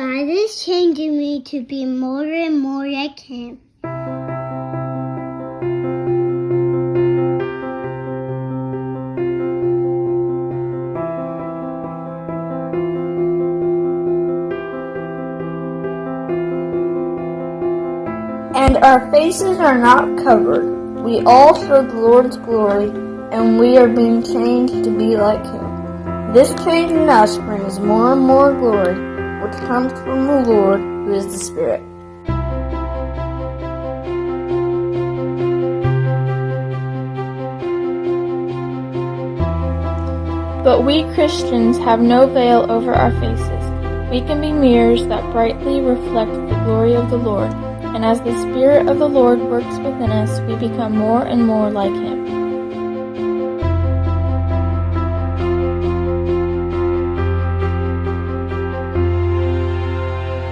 God is changing me to be more and more like Him. And our faces are not covered. We all show the Lord's glory, and we are being changed to be like Him. This change in us brings more and more glory, which comes from the Lord, who is the Spirit. But we Christians have no veil over our faces. We can be mirrors that brightly reflect the glory of the Lord. And as the Spirit of the Lord works within us, we become more and more like Him.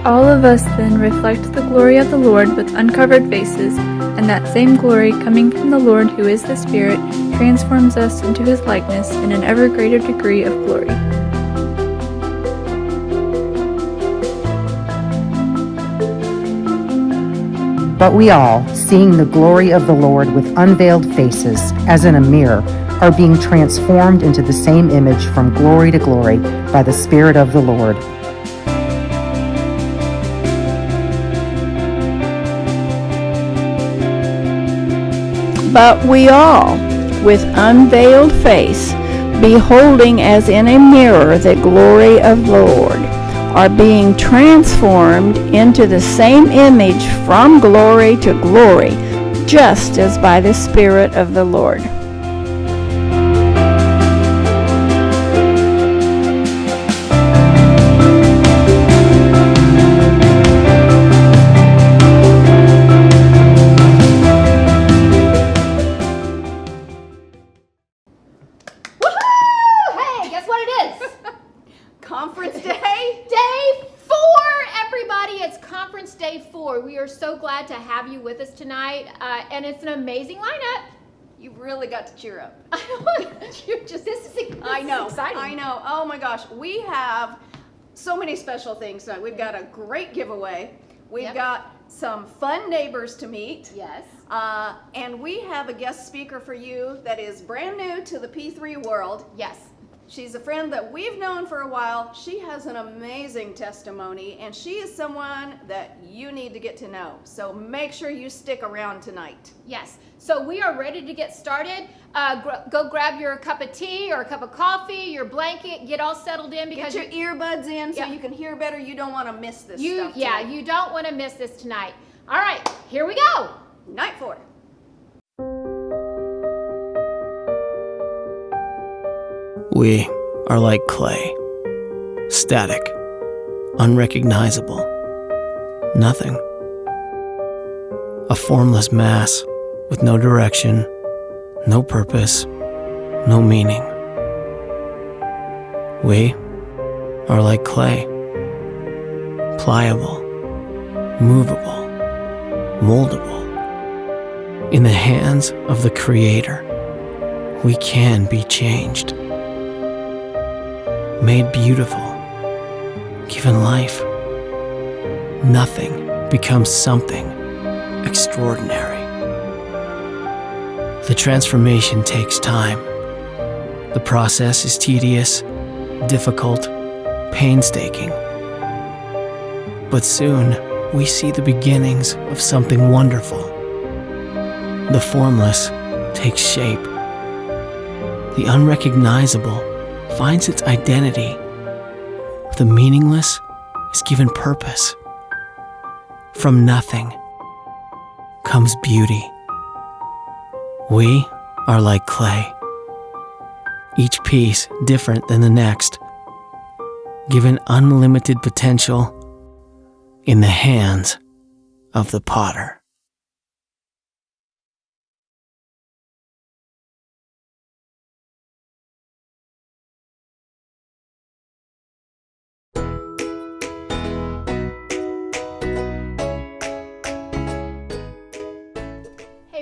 All of us then reflect the glory of the Lord with uncovered faces, and that same glory coming from the Lord who is the Spirit transforms us into His likeness in an ever greater degree of glory. But we all, seeing the glory of the Lord with unveiled faces, as in a mirror, are being transformed into the same image from glory to glory by the Spirit of the Lord. But we all, with unveiled face, beholding as in a mirror the glory of the Lord, are being transformed into the same image from glory to glory, just as by the Spirit of the Lord. Conference Day? Day 4, everybody. It's Conference Day 4. We are so glad to have you with us tonight, and it's an amazing lineup. You really got to cheer up. This is exciting. I know. Oh my gosh. We have so many special things tonight. We've got a great giveaway. We've got some fun neighbors to meet. Yes. And we have a guest speaker for you that is brand new to the P3 world. Yes. She's a friend that we've known for a while. She has an amazing testimony, and she is someone that you need to get to know. So make sure you stick around tonight. Yes. So we are ready to get started. Go grab your cup of tea or a cup of coffee, your blanket, get all settled in. Because get your earbuds in so you can hear better. You don't want to miss this stuff tonight. You don't want to miss this tonight. All right, here we go. Night 4. We are like clay, static, unrecognizable, nothing. A formless mass with no direction, no purpose, no meaning. We are like clay, pliable, movable, moldable. In the hands of the Creator, we can be changed. Made beautiful, given life. Nothing becomes something extraordinary. The transformation takes time. The process is tedious, difficult, painstaking. But soon, we see the beginnings of something wonderful. The formless takes shape. The unrecognizable finds its identity. The meaningless is given purpose. From nothing comes beauty. We are like clay, each piece different than the next, given unlimited potential in the hands of the potter.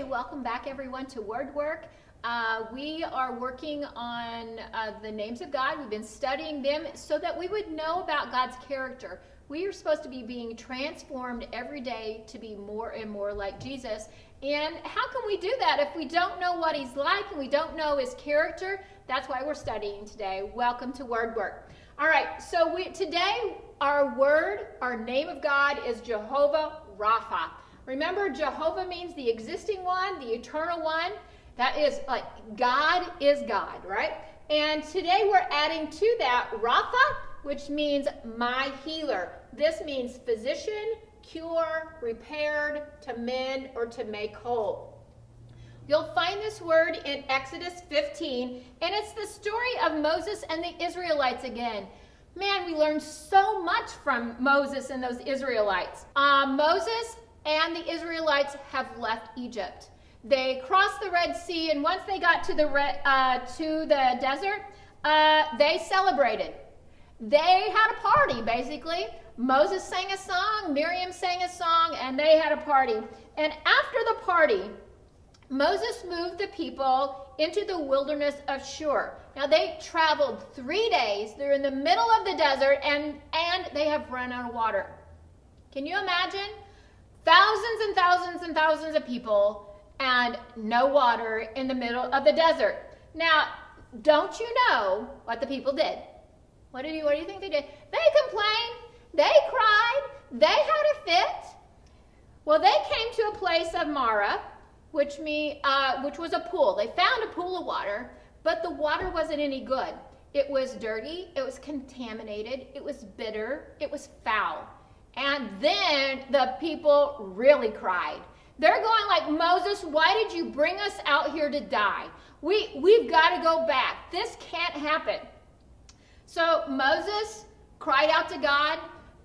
Welcome back, everyone, to Word Work. We are working on the names of God. We've been studying them so that we would know about God's character. We are supposed to be being transformed every day to be more and more like Jesus. And how can we do that if we don't know what he's like and we don't know his character? That's why we're studying today. Welcome to Word Work. All right, so today our name of God is Jehovah Rapha. Remember, Jehovah means the existing one, the eternal one. That is like God is God, right? And today we're adding to that Rapha, which means my healer. This means physician, cure, repaired, to mend, or to make whole. You'll find this word in Exodus 15, and it's the story of Moses and the Israelites again. Man, we learned so much from Moses and those Israelites. Moses and the Israelites have left Egypt. They crossed the Red Sea, and once they got to the desert, they celebrated. They had a party, basically. Moses sang a song, Miriam sang a song, and they had a party. And after the party, Moses moved the people into the wilderness of Shur. Now, they traveled 3 days. They're in the middle of the desert, and they have run out of water. Can you imagine? Thousands and thousands and thousands of people and no water in the middle of the desert. Now, don't you know what the people did? What do you think they did? They complained. They cried. They had a fit. Well, they came to a place of Mara, which was a pool. They found a pool of water, but the water wasn't any good. It was dirty. It was contaminated. It was bitter. It was foul. And then the people really cried. They're going like, Moses, why did you bring us out here to die? We've got to go back. This can't happen. So Moses cried out to God,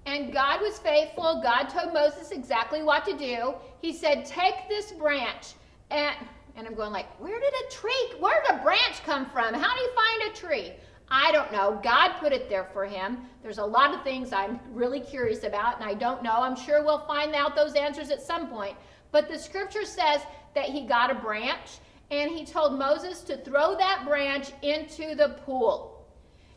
and God was faithful. God told Moses exactly what to do. He said, take this branch. And I'm going like, where did a branch come from? How do you find a tree? I don't know. God put it there for him. There's a lot of things I'm really curious about, and I don't know. I'm sure we'll find out those answers at some point. But the scripture says that he got a branch, and he told Moses to throw that branch into the pool.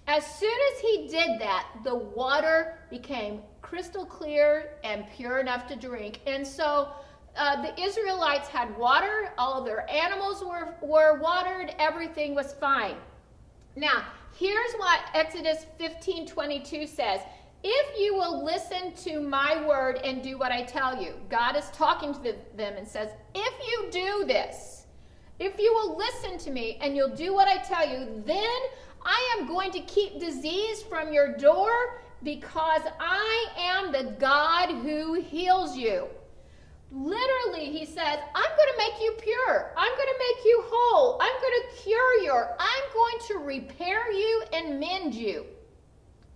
As soon as he did that, the water became crystal clear and pure enough to drink. And so the Israelites had water. All of their animals were watered. Everything was fine. Now, here's what Exodus 15:22 says. If you will listen to my word and do what I tell you, God is talking to them and says, if you do this, if you will listen to me and you'll do what I tell you, then I am going to keep disease from your door because I am the God who heals you. Literally, he says, I'm going to make you pure. I'm going to make you whole. I'm going to cure you. I'm going to repair you and mend you.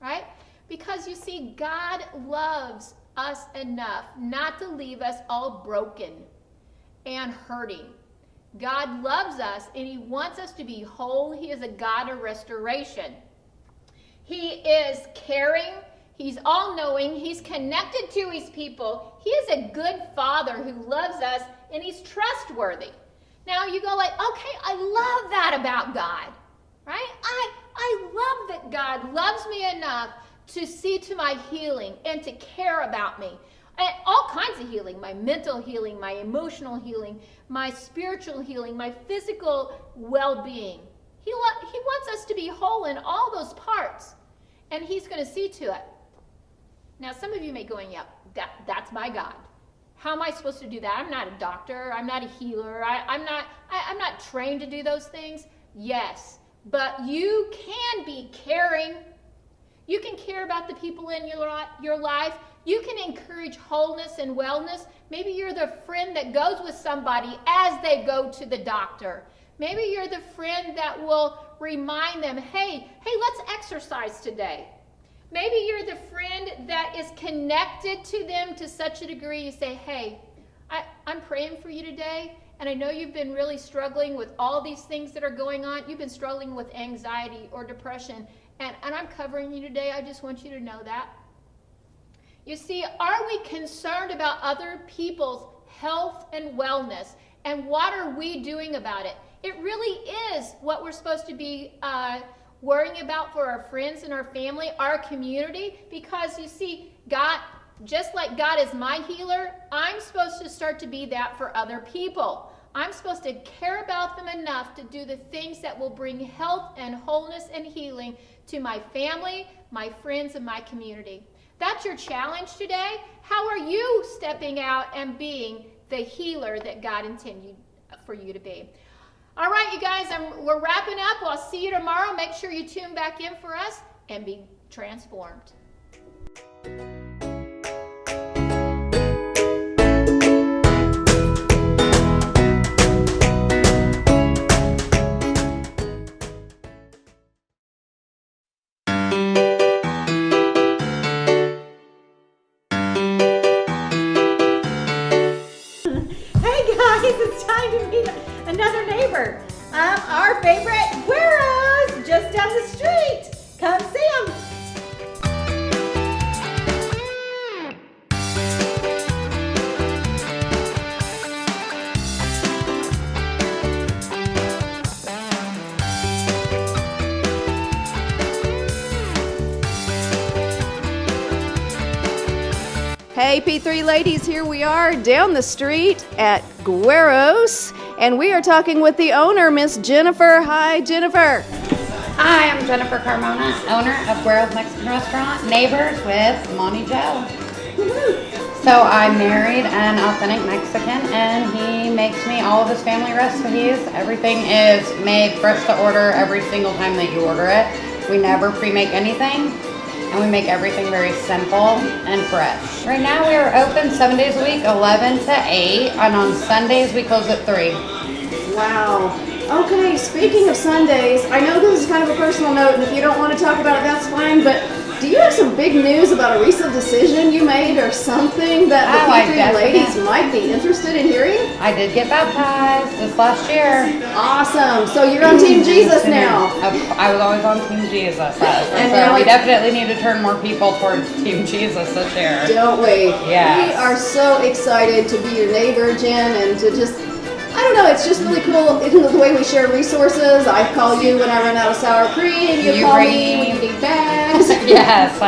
Right? Because you see, God loves us enough not to leave us all broken and hurting. God loves us and he wants us to be whole. He is a God of restoration. He is caring. He's all-knowing. He's connected to his people. He is a good father who loves us, and he's trustworthy. Now you go like, okay, I love that about God, right? I love that God loves me enough to see to my healing and to care about me. And all kinds of healing, my mental healing, my emotional healing, my spiritual healing, my physical well-being. He wants us to be whole in all those parts, and he's going to see to it. Now, some of you may be going, yeah, that's my God. How am I supposed to do that? I'm not a doctor. I'm not a healer. I'm not trained to do those things. Yes, but you can be caring. You can care about the people in your life. You can encourage wholeness and wellness. Maybe you're the friend that goes with somebody as they go to the doctor. Maybe you're the friend that will remind them, hey, let's exercise today. Maybe you're the friend that is connected to them to such a degree you say, hey, I'm praying for you today, and I know you've been really struggling with all these things that are going on. You've been struggling with anxiety or depression, and I'm covering you today. I just want you to know that. You see, are we concerned about other people's health and wellness, and what are we doing about it? It really is what we're supposed to be worrying about for our friends and our family, our community, because you see, just like God is my healer, I'm supposed to start to be that for other people. I'm supposed to care about them enough to do the things that will bring health and wholeness and healing to my family, my friends, and my community. That's your challenge today. How are you stepping out and being the healer that God intended for you to be? All right, you guys, we're wrapping up. I'll see you tomorrow. Make sure you tune back in for us and be transformed. It's time to meet another neighbor. Our favorite Gueros, just down the street. Come see them. Hey, P3 ladies, here we are down the street at Gueros, and we are talking with the owner, Miss Jennifer. Hi, Jennifer. Hi, I'm Jennifer Carmona, owner of Guero's Mexican Restaurant, neighbors with Monty Joe. So I'm married an authentic Mexican, and he makes me all of his family recipes. Everything is made fresh to order every single time that you order it. We never pre-make anything. And we make everything very simple and fresh. Right now we are open 7 days a week, 11 to 8, and on Sundays we close at 3. Wow. Okay, speaking of Sundays, I know this is kind of a personal note, and if you don't want to talk about it, that's fine, but do you have some big news about a recent decision you made or something that the P3 ladies might be interested in hearing? I did get baptized this last year. Awesome. So you're on Team Jesus now. I was always on Team Jesus. And so we definitely need to turn more people towards Team Jesus this year. Don't we? Yes. We are so excited to be your neighbor, Jen, and to just, I don't know, it's just really cool the way we share resources. I call you when I run out of sour cream, you call me when you need bags. Yes,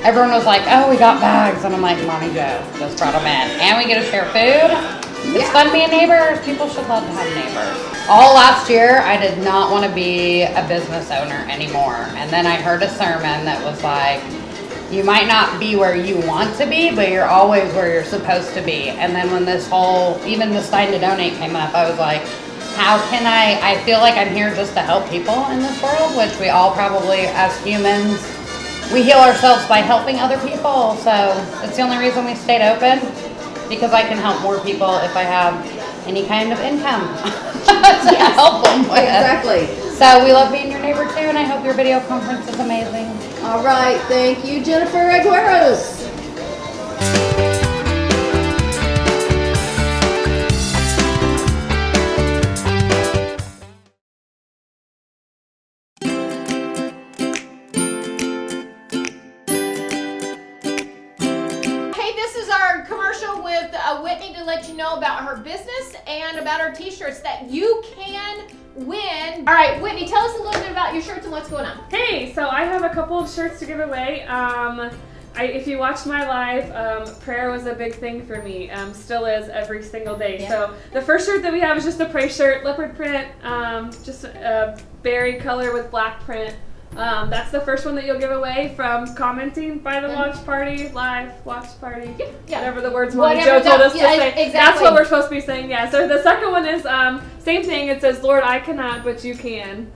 everyone was like, oh, we got bags, and I'm like, Mommy Joe just brought them in. And we get to share food. It's fun being neighbors. People should love to have neighbors. All last year, I did not want to be a business owner anymore. And then I heard a sermon that was like, you might not be where you want to be, but you're always where you're supposed to be. And then when this whole, even the Stein to Donate came up, I was like, how can I feel like I'm here just to help people in this world, which we all probably, as humans, we heal ourselves by helping other people. So it's the only reason we stayed open, because I can help more people if I have any kind of income to help them with. Exactly. So we love being your neighbor too, and I hope your video conference is amazing. All right, thank you, Jennifer Agueros. Whitney to let you know about her business and about her t-shirts that you can win. All right, Whitney, tell us a little bit about your shirts and what's going on. Hey, so I have a couple of shirts to give away. If you watched my live, prayer was a big thing for me, still is every single day. Yeah. So the first shirt that we have is just a praise shirt, leopard print, just a berry color with black print. That's the first one that you'll give away from commenting by the watch party, live watch party, whatever the words Monty Joe told us to say. Exactly. That's what we're supposed to be saying, yeah. So the second one is, same thing, it says, Lord, I cannot, but you can.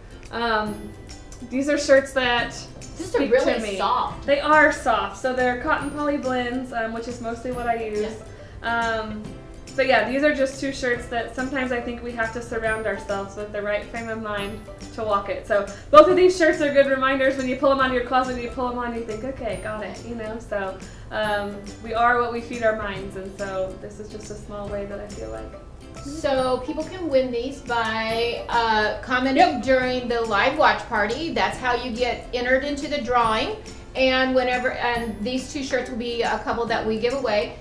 These are shirts that These are really soft. They are soft, so they're cotton poly blends, which is mostly what I use. But yeah, these are just two shirts that sometimes I think we have to surround ourselves with the right frame of mind to walk it. So both of these shirts are good reminders when you pull them out of your closet, you pull them on, you think, okay, got it, you know. So we are what we feed our minds, and so this is just a small way that I feel like. So people can win these by commenting during the live watch party. That's how you get entered into the drawing. And these two shirts will be a couple that we give away.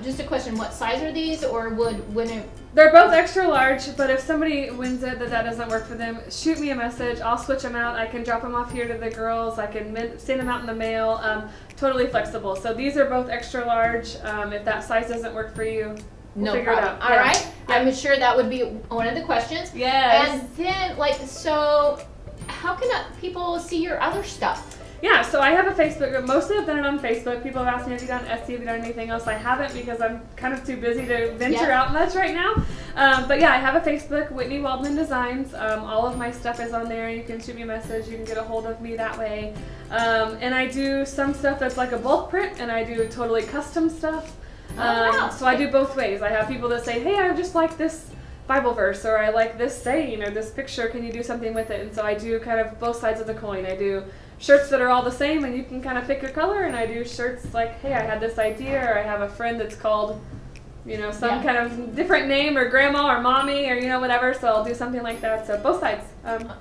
Just a question, what size are these, or when it... They're both extra large, but if somebody wins it that doesn't work for them, shoot me a message. I'll switch them out. I can drop them off here to the girls. I can send them out in the mail. Totally flexible. So these are both extra large. If that size doesn't work for you, we'll figure problem. it out. All right. I'm sure that would be one of the questions. Yes. And then, so how can people see your other stuff? Yeah, so I have a Facebook group. Mostly I've done it on Facebook. People have asked me, have you done Etsy, have you done anything else? I haven't because I'm kind of too busy to venture out much right now. But yeah, I have a Facebook, Whitney Waldman Designs. All of my stuff is on there. You can shoot me a message. You can get a hold of me that way. And I do some stuff that's like a bulk print, and I do totally custom stuff. So I do both ways. I have people that say, hey, I just like this Bible verse, or I like this saying, or this picture. Can you do something with it? And so I do kind of both sides of the coin. I do shirts that are all the same and you can kind of pick your color, and I do shirts like, hey, I had this idea, or I have a friend that's called, some kind of different name, or grandma or mommy, or whatever, so I'll do something like that. So both sides,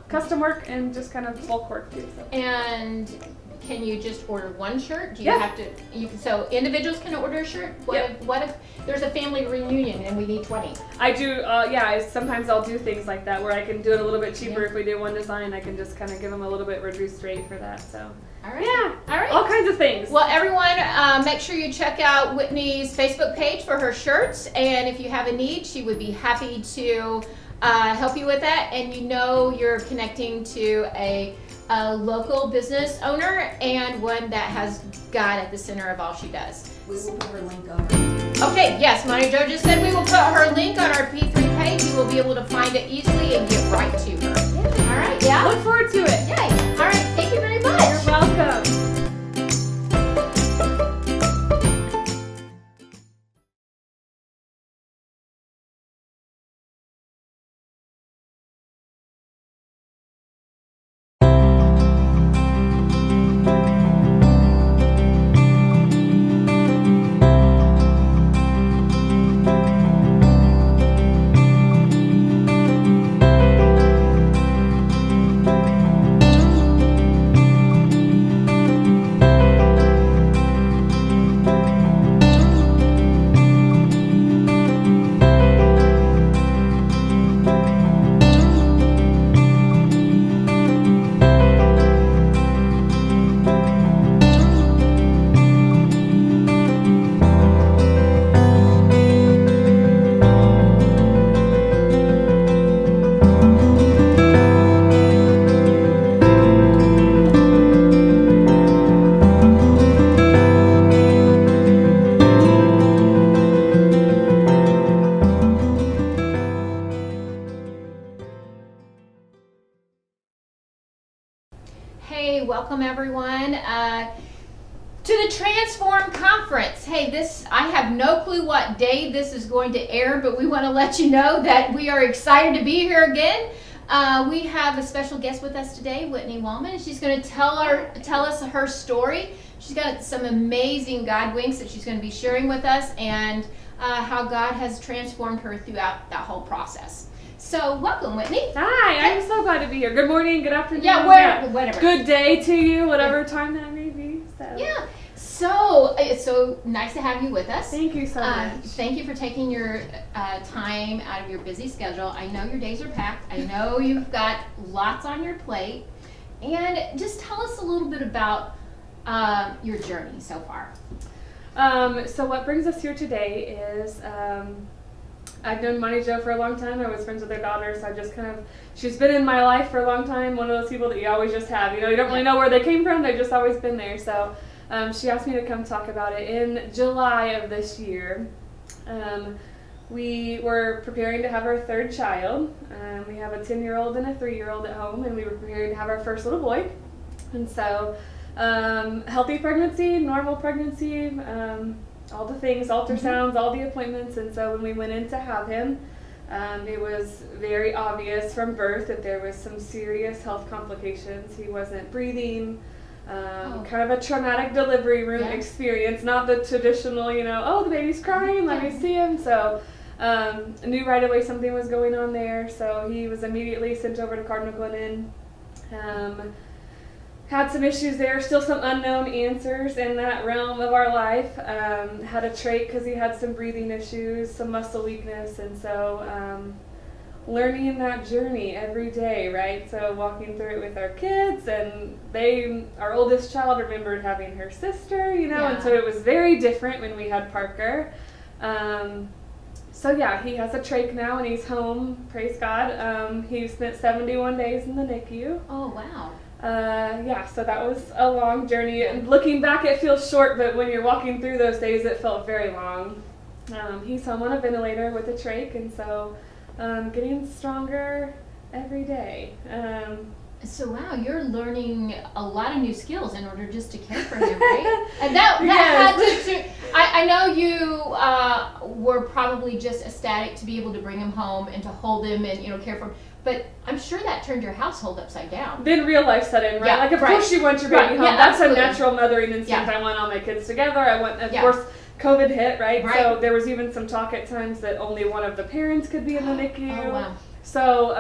custom work and just kind of bulk work too. So. And can you just order one shirt? Do you have to? So individuals can order a shirt. What if there's a family reunion and we need 20? I do. Sometimes I'll do things like that where I can do it a little bit cheaper. If we do one design, I can just kind of give them a little bit reduced rate for that. So. All right. Yeah. All right. All kinds of things. Well, everyone, make sure you check out Whitney's Facebook page for her shirts, and if you have a need, she would be happy to help you with that. And you're connecting to a local business owner and one that has God at the center of all she does. We will put her link over. Okay, yes, Monty Joe just said we will put her link on our P3 page. You will be able to find it easily and get right to her. All right, yeah? Look forward to it. Yay. All right, thank you very much. You're welcome. Hey, welcome everyone to the Transform Conference. Hey, I have no clue what day this is going to air, but we want to let you know that we are excited to be here again. We have a special guest with us today, Whitney Waldman. She's going to tell us her story. She's got some amazing God winks that she's going to be sharing with us, and how God has transformed her throughout that whole process. So, welcome, Whitney. Hi, I'm so glad to be here. Good morning, good afternoon. Whatever. Good day to you, whatever time that may be. So. Yeah. So, it's so nice to have you with us. Thank you so much. Thank you for taking your time out of your busy schedule. I know your days are packed. I know you've got lots on your plate. And just tell us a little bit about your journey so far. So what brings us here today is I've known Monty Jo for a long time. I was friends with her daughter, so she's been in my life for a long time. One of those people that you always just have. You don't really know where they came from. They've just always been there. So she asked me to come talk about it in July of this year. We were preparing to have our third child. We have a 10-year-old and a 3-year-old at home, and we were preparing to have our first little boy. And so healthy pregnancy, normal pregnancy, all the things, ultrasounds, all the appointments. And so when we went in to have him, it was very obvious from birth that there was some serious health complications. He wasn't breathing, kind of a traumatic delivery room experience, not the traditional, oh, the baby's crying, let me see him. So I knew right away something was going on there. So he was immediately sent over to Cardinal Glennon. had some issues there, still some unknown answers in that realm of our life. Had a trach because he had some breathing issues, some muscle weakness, and so learning that journey every day, right? So walking through it with our kids, and our oldest child remembered having her sister, and so it was very different when we had Parker. So yeah, he has a trach now and he's home, praise God. He spent 71 days in the NICU. Oh, wow. So that was a long journey, and looking back it feels short, but when you're walking through those days it felt very long. He's home on a ventilator with a trach, and so getting stronger every day. So wow, you're learning a lot of new skills in order just to care for him, right? And that had to I know you were probably just ecstatic to be able to bring him home and to hold him and care for him. But I'm sure that turned your household upside down. Then real life set in, right? Yeah, like, of course you want your baby home. Yeah, that's absolutely. a natural mothering instinct. I want all my kids together. I want, of course, COVID hit, right? So there was even some talk at times that only one of the parents could be in the NICU. Oh, wow. So,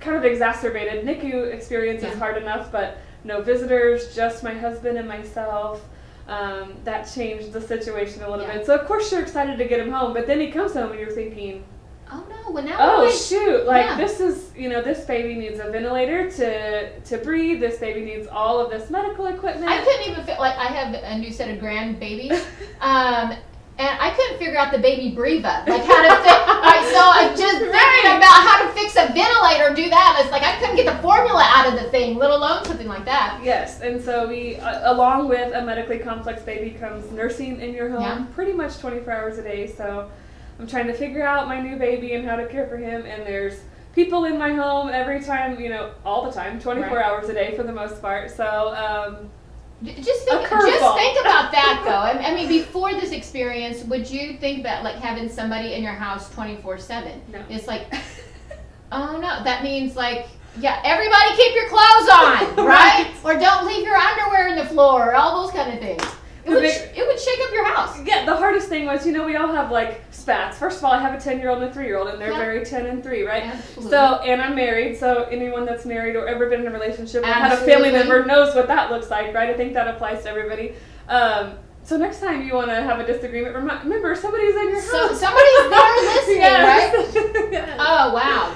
kind of exacerbated. NICU experience is hard enough, but no visitors, just my husband and myself. That changed the situation a little bit. So, of course, you're excited to get him home, but then he comes home and you're thinking, oh no, well now this is, this baby needs a ventilator to breathe, this baby needs all of this medical equipment. I couldn't even feel like I have a new set of grandbabies, and I couldn't figure out the baby breather, like how to fix. So I just thinking about how to fix a ventilator, do that. It's like I couldn't get the formula out of the thing, let alone something like that. Yes, and so we, along with a medically complex baby, comes nursing in your home pretty much 24 hours a day. So I'm trying to figure out my new baby and how to care for him, and there's people in my home every time, all the time, 24 hours a day for the most part. So just think about that though. I mean, before this experience, would you think about like having somebody in your house 24/7? No. It's like, oh no, that means like, everybody keep your clothes on, right? Or don't leave your underwear in the floor, all those kind of things. It would shake up your house. Yeah, the hardest thing was, we all have like spats. First of all, I have a 10-year-old and a 3-year-old, and they're very 10 and 3, right? Absolutely. So, and I'm married, so anyone that's married or ever been in a relationship or had a family member knows what that looks like, right? I think that applies to everybody. So next time you want to have a disagreement, remember somebody's in your house. Somebody's there listening, right? Yes. Oh, wow.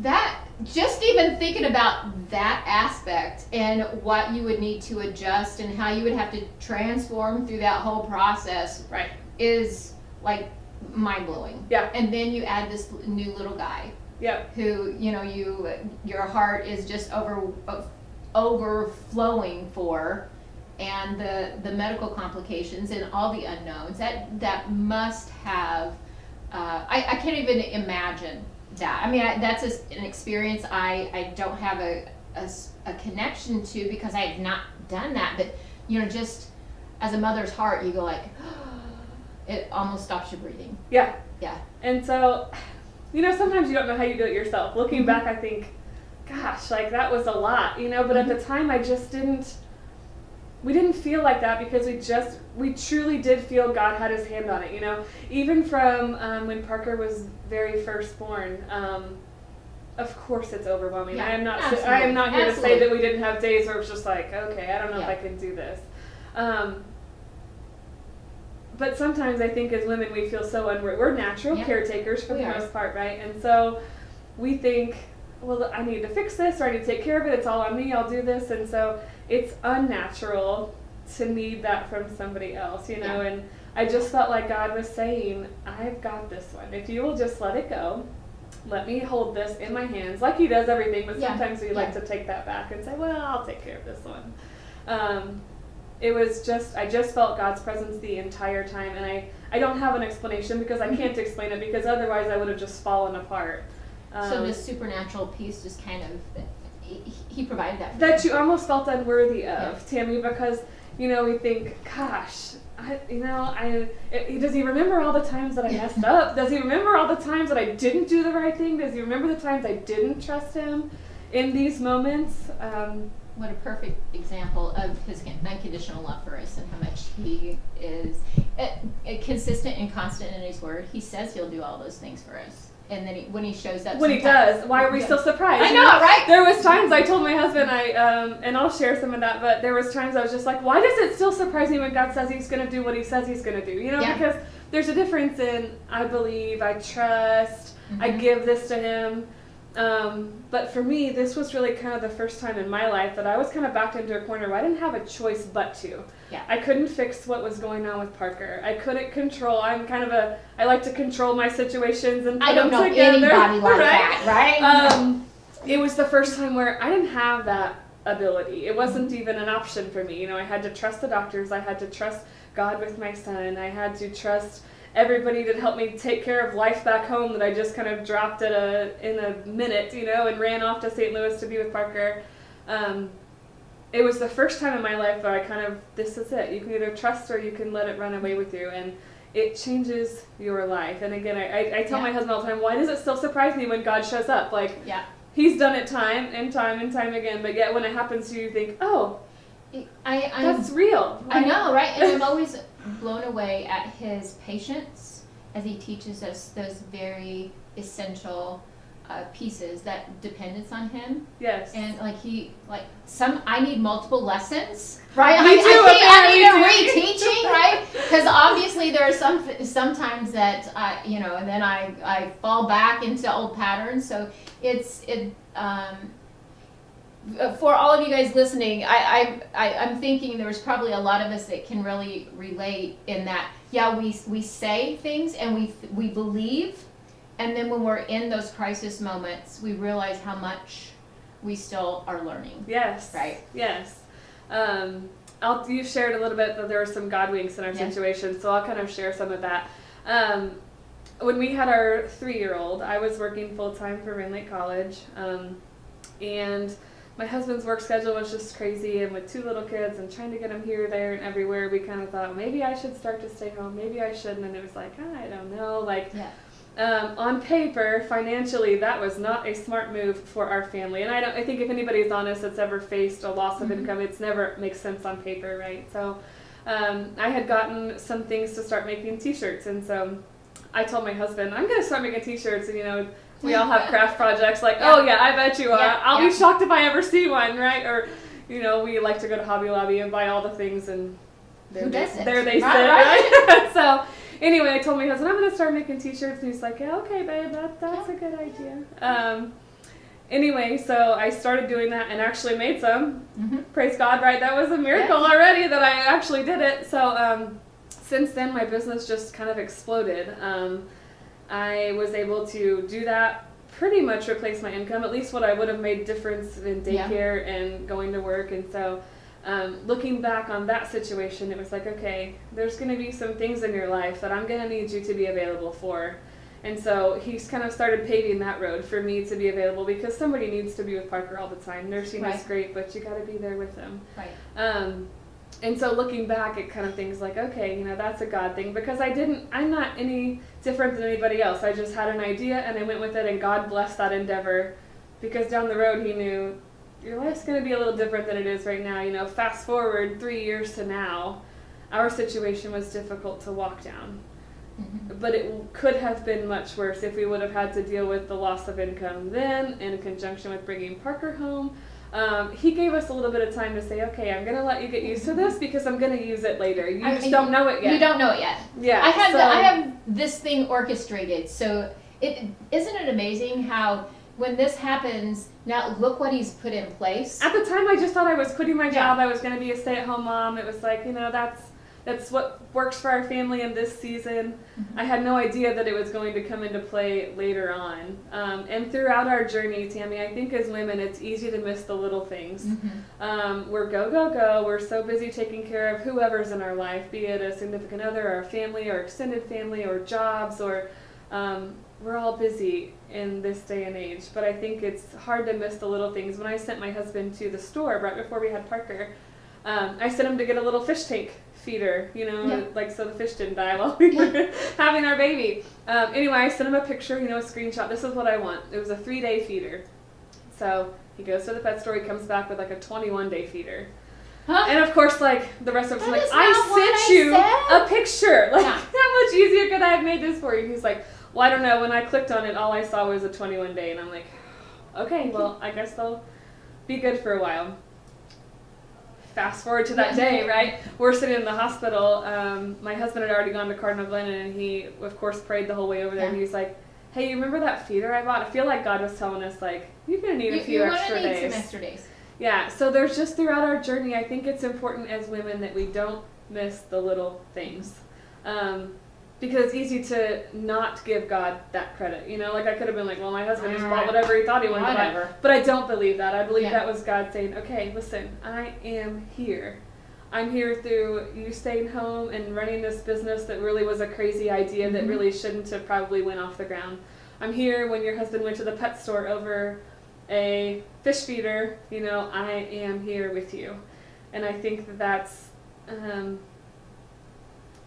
That, just even thinking about that aspect and what you would need to adjust and how you would have to transform through that whole process is like mind-blowing. Yeah. And then you add this new little guy. Yep. Who, your heart is just overflowing for, and the medical complications and all the unknowns that must have, I can't even imagine that. I mean, that's an experience I don't have a connection to because I have not done that. But just as a mother's heart, you go like, it almost stops your breathing. Yeah. Yeah. And so, sometimes you don't know how you do it yourself. Looking back, I think, gosh, like that was a lot, But at the time, we didn't feel like that because we truly did feel God had His hand on it, Even from when Parker was very first born, of course it's overwhelming. Yeah, I am not here to absolutely. say that we didn't have days where it was just like, okay, I don't know if I can do this. But sometimes I think as women we feel so unworthy. We're natural caretakers for the most part, right? And so we think, well, I need to fix this or I need to take care of it. It's all on me. I'll do this. And so it's unnatural to need that from somebody else, And I just felt like God was saying, I've got this one. If you will just let it go, let me hold this in my hands, like He does everything. But sometimes we like to take that back and say, well, I'll take care of this one. It was I just felt God's presence the entire time, and I don't have an explanation because I can't explain it because otherwise I would have just fallen apart. So this supernatural piece just kind of, He provided that for that you almost felt unworthy of, Tammy, because, we think, gosh, does He remember all the times that I messed up? Does He remember all the times that I didn't do the right thing? Does He remember the times I didn't trust Him in these moments? What a perfect example of His unconditional love for us and how much He is consistent and constant in His word. He says He'll do all those things for us. and then when he shows up. When he does, why are we still surprised? I know, right? There was times I told my husband, and I'll share some of that, but there was times I was just like, why does it still surprise me when God says he's going to do what he says he's going to do? Because there's a difference in I believe, I trust, I give this to him. But for me, this was really kind of the first time in my life that I was kind of backed into a corner where I didn't have a choice but to. Yeah. I couldn't fix what was going on with Parker. I couldn't control. I like to control my situations and put them together. I don't know anybody like that, right? It was the first time where I didn't have that ability. It wasn't even an option for me. I had to trust the doctors. I had to trust God with my son. I had to trust everybody that helped me take care of life back home that I just kind of dropped in a minute, and ran off to St. Louis to be with Parker. It was the first time in my life that I this is it. You can either trust or you can let it run away with you, and it changes your life. And again, I tell my husband all the time, why does it still surprise me when God shows up? He's done it time and time and time again, but yet when it happens to you, you think, oh, that's real. Right? I know, right? And I'm always blown away at his patience as he teaches us those very essential pieces that dependence on him. Yes. And I need multiple lessons, right? Me too. I need a reteaching, right? Because obviously there are sometimes that and then I fall back into old patterns. So for all of you guys listening, I'm thinking there's probably a lot of us that can really relate in that. Yeah, we say things and we believe, and then when we're in those crisis moments, we realize how much we still are learning. Yes. Right. Yes. You shared a little bit that there were some God winks in our situation, so I'll kind of share some of that. When we had our 3-year-old, I was working full-time for Rain Lake College, and my husband's work schedule was just crazy, and with 2 little kids and trying to get them here, there, and everywhere, we kind of thought, maybe I should start to stay home, maybe I shouldn't, and it was like, I don't know, on paper, financially, that was not a smart move for our family, and I think if anybody's honest that's ever faced a loss of income, it's never makes sense on paper, right? So I had gotten some things to start making t-shirts, and so I told my husband, I'm going to start making t-shirts, and we all have craft projects, oh yeah, I bet you are. I'll be shocked if I ever see one, right? Or, we like to go to Hobby Lobby and buy all the things, and there they sit, right? So anyway, I told my husband, I'm going to start making t-shirts, and he's like, yeah, okay, babe, that's a good idea. Anyway, so I started doing that and actually made some. Praise God, right? That was a miracle already that I actually did it. So since then, my business just kind of exploded. I was able to do that, pretty much replace my income, at least what I would have made difference in daycare and going to work. And so looking back on that situation, it was like, okay, there's going to be some things in your life that I'm going to need you to be available for. And so he's kind of started paving that road for me to be available, because somebody needs to be with Parker all the time. Nursing is great, but you got to be there with him. Right. And so looking back at kind of things like, okay, that's a God thing, because I'm not any different than anybody else. I just had an idea and I went with it, and God blessed that endeavor, because down the road he knew your life's going to be a little different than it is right now. Fast forward 3 years to now, our situation was difficult to walk down. But it could have been much worse if we would have had to deal with the loss of income then, in conjunction with bringing Parker home. He gave us a little bit of time to say, okay, I'm going to let you get used to this, because I'm going to use it later. You just don't know it yet. You don't know it yet. Yeah. I have this thing orchestrated. So isn't it amazing how when this happens, now look what he's put in place. At the time, I just thought I was quitting my job. I was going to be a stay-at-home mom. It was like, that's what works for our family in this season. I had no idea that it was going to come into play later on. And throughout our journey, Tammy, I think as women, it's easy to miss the little things. We're go, go, go. We're so busy taking care of whoever's in our life, be it a significant other, our family, or extended family, or jobs, or we're all busy in this day and age. But I think it's hard to miss the little things. When I sent my husband to the store right before we had Parker, I sent him to get a little fish tank feeder, so the fish didn't die while we were having our baby. Anyway, I sent him a picture, a screenshot. This is what I want. It was a 3-day feeder. So he goes to the pet store. He comes back with a 21-day feeder. And of course, the rest of us are I sent you a picture. How much easier could I have made this for you? He's like, well, I don't know. When I clicked on it, all I saw was a 21 day, and I'm like, okay, well, I guess they'll be good for a while. Fast forward to that day, right? We're sitting in the hospital. My husband had already gone to Cardinal Glen, and he, of course, prayed the whole way over there. And he's like, hey, you remember that feeder I bought? I feel like God was telling us, like, you're going to need a few extra days. You're going to need some extra days. Yeah, so there's just throughout our journey, I think it's important as women that we don't miss the little things. Because it's easy to not give God that credit. You know, like I could have been like, well, my husband just bought whatever he thought he wanted to buy. But I don't believe that. I believe that was God saying, okay, listen, I am here. I'm here through you staying home and running this business that really was a crazy idea that really shouldn't have probably went off the ground. I'm here when your husband went to the pet store over a fish feeder. You know, I am here with you. And I think that that's...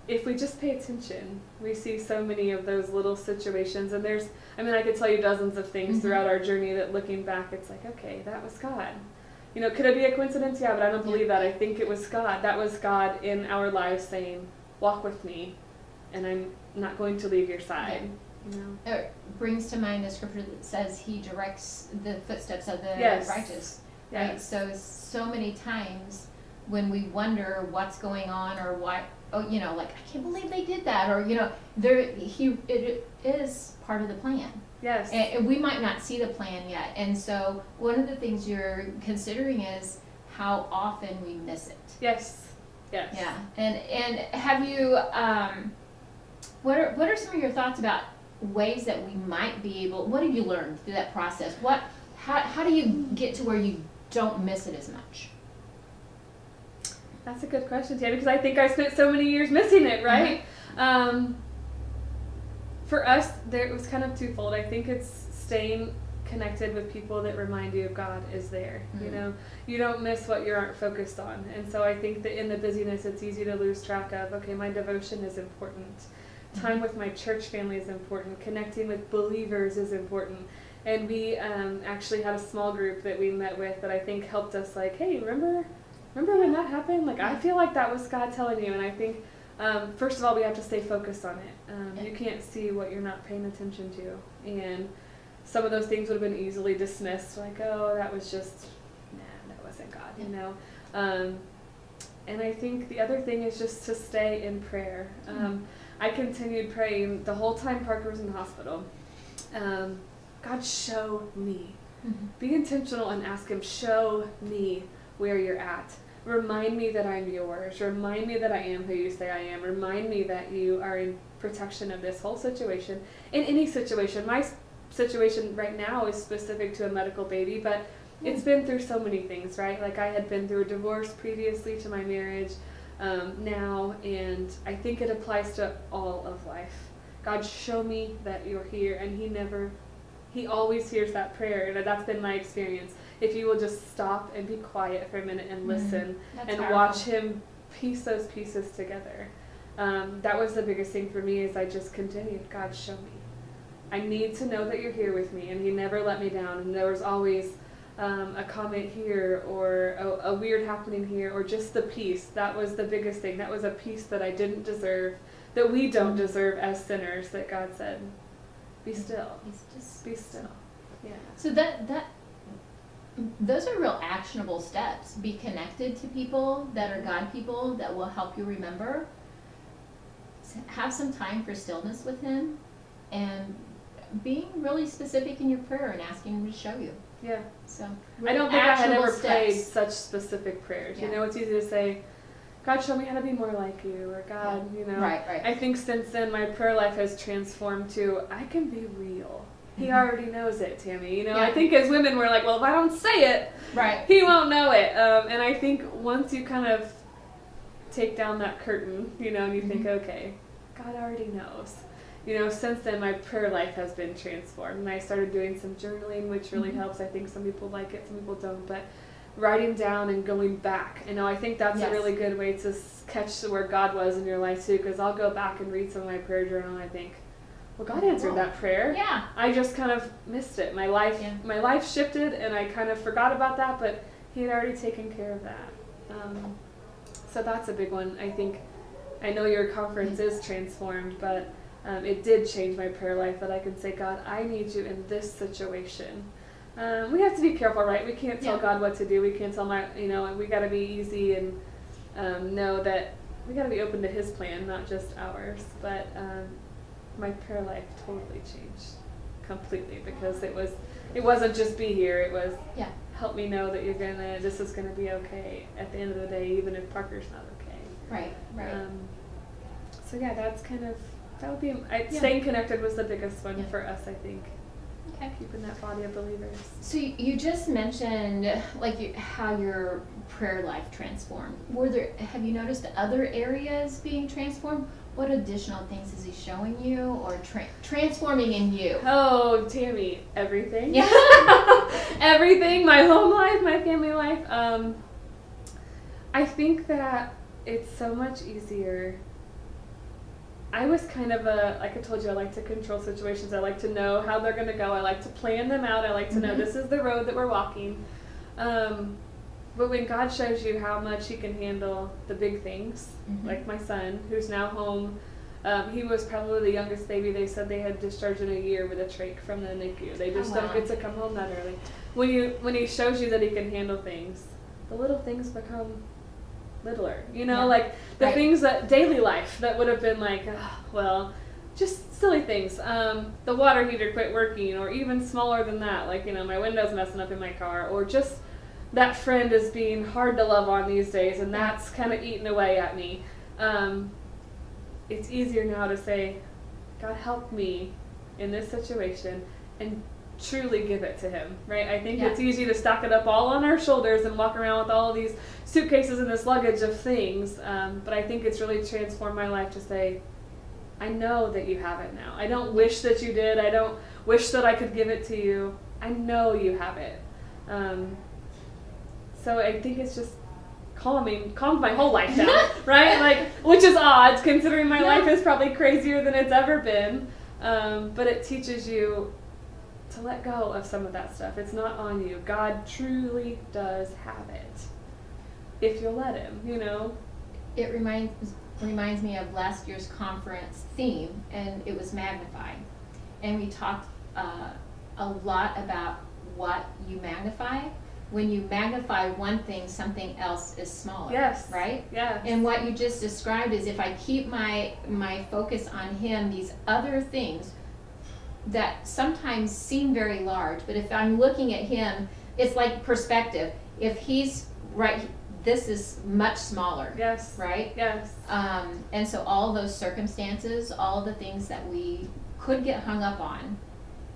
if we just pay attention, we see so many of those little situations. And there's, I mean, I could tell you dozens of things throughout our journey that looking back, it's like, okay, that was God. You know, could it be a coincidence? Yeah, but I don't believe that. I think it was God. That was God in our lives saying, walk with me, and I'm not going to leave your side. You know? It brings to mind the scripture that says he directs the footsteps of the righteous. Right? So many times when we wonder what's going on or what, oh, you know, like, I can't believe they did that, or, you know, it is part of the plan. Yes. And we might not see the plan yet. And so one of the things you're considering is how often we miss it. Yes. Yes. Yeah. And have you, what are some of your thoughts about ways that we might be able, what have you learned through that process? How do you get to where you don't miss it as much? That's a good question, Tammy, because I think I spent so many years missing it, right? For us, it was kind of twofold. I think it's staying connected with people that remind you of God is there. You know, you don't miss what you aren't focused on. And so I think that in the busyness, it's easy to lose track of, okay, my devotion is important. Time with my church family is important. Connecting with believers is important. And we actually had a small group that we met with that I think helped us, like, hey, remember when that happened? Like, I feel like that was God telling you. And I think, first of all, we have to stay focused on it. You can't see what you're not paying attention to. And some of those things would have been easily dismissed, like, oh, that was just, that wasn't God, you know. And I think the other thing is just to stay in prayer. I continued praying the whole time Parker was in the hospital. God, show me. Be intentional and ask him, show me where you're at. Remind me that I'm yours. Remind me that I am who you say I am. Remind me that you are in protection of this whole situation. In any situation. My situation right now is specific to a medical baby, but it's been through so many things, right? Like I had been through a divorce previously to my marriage now, and I think it applies to all of life. God, show me that you're here. And he always hears that prayer, and that's been my experience. If you will just stop and be quiet for a minute and listen and powerful. Watch him piece those pieces together. That was the biggest thing for me, is I just continued, God, show me. I need to know that you're here with me, and he never let me down. And there was always a comment here, or a weird happening here, or just the peace. That was the biggest thing. That was a peace that I didn't deserve, that we don't deserve as sinners, that God said, be still. Just be still. Yeah. So those are real actionable steps. Be connected to people that are God people that will help you remember. Have some time for stillness with him, and being really specific in your prayer and asking him to show you. Yeah. So I don't think I had ever prayed such specific prayers. Yeah. You know, it's easy to say, God, show me how to be more like you, or God, you know. Right. I think since then my prayer life has transformed to, I can be real. He already knows it, Tammy. You know, I think as women we're like, well, if I don't say it, he won't know it. And I think once you kind of take down that curtain, you know, and you think, okay, God already knows. You know, since then my prayer life has been transformed, and I started doing some journaling, which really helps. I think some people like it, some people don't, but writing down and going back. You know, I think that's a really good way to catch where God was in your life too, because I'll go back and read some of my prayer journal and I think, well, God answered that prayer. Yeah. I just kind of missed it. My life shifted, and I kind of forgot about that, but he had already taken care of that. So that's a big one. I think, I know your conference is transformed, but it did change my prayer life, that I can say, God, I need you in this situation. We have to be careful, right? We can't tell God what to do. We can't tell we got to be easy and know that we got to be open to His plan, not just ours. But my prayer life totally changed completely, because it wasn't just be here. It was help me know that this is gonna be okay at the end of the day, even if Parker's not okay. Right. So yeah, that would be staying connected was the biggest one for us, I think. Okay. Keeping that body of believers. So you just mentioned how your prayer life transformed. Have you noticed other areas being transformed? What additional things is He showing you or transforming in you? Oh, Tammy, everything. Yeah. Everything. My home life, my family life. I think that it's so much easier. I was kind of like I told you, I like to control situations. I like to know how they're going to go. I like to plan them out. I like to know this is the road that we're walking. But when God shows you how much He can handle the big things, like my son, who's now home, he was probably the youngest baby. They said they had discharged in a year with a trach from the NICU. They just don't get to come home that early. When He shows you that He can handle things, the little things become littler, like the things that daily life that would have been like, just silly things. The water heater quit working, or even smaller than that, like, my window's messing up in my car, or just that friend is being hard to love on these days, and that's kind of eating away at me. It's easier now to say, God, help me in this situation, and truly give it to Him, right? I think it's easy to stack it up all on our shoulders and walk around with all of these suitcases and this luggage of things, but I think it's really transformed my life to say, I know that you have it now. I don't wish that you did. I don't wish that I could give it to you. I know you have it. So I think it's just calmed my whole life down, right? Which is odd, considering my life is probably crazier than it's ever been, but it teaches you to let go of some of that stuff. It's not on you. God truly does have it, if you'll let Him, It reminds me of last year's conference theme, and it was magnify. And we talked a lot about what you magnify. When you magnify one thing, something else is smaller. Yes. Right? Yes. And what you just described is, if I keep my focus on Him, these other things that sometimes seem very large, but if I'm looking at Him, it's like perspective. If He's right, this is much smaller. Yes. Right? Yes. And so all those circumstances, all the things that we could get hung up on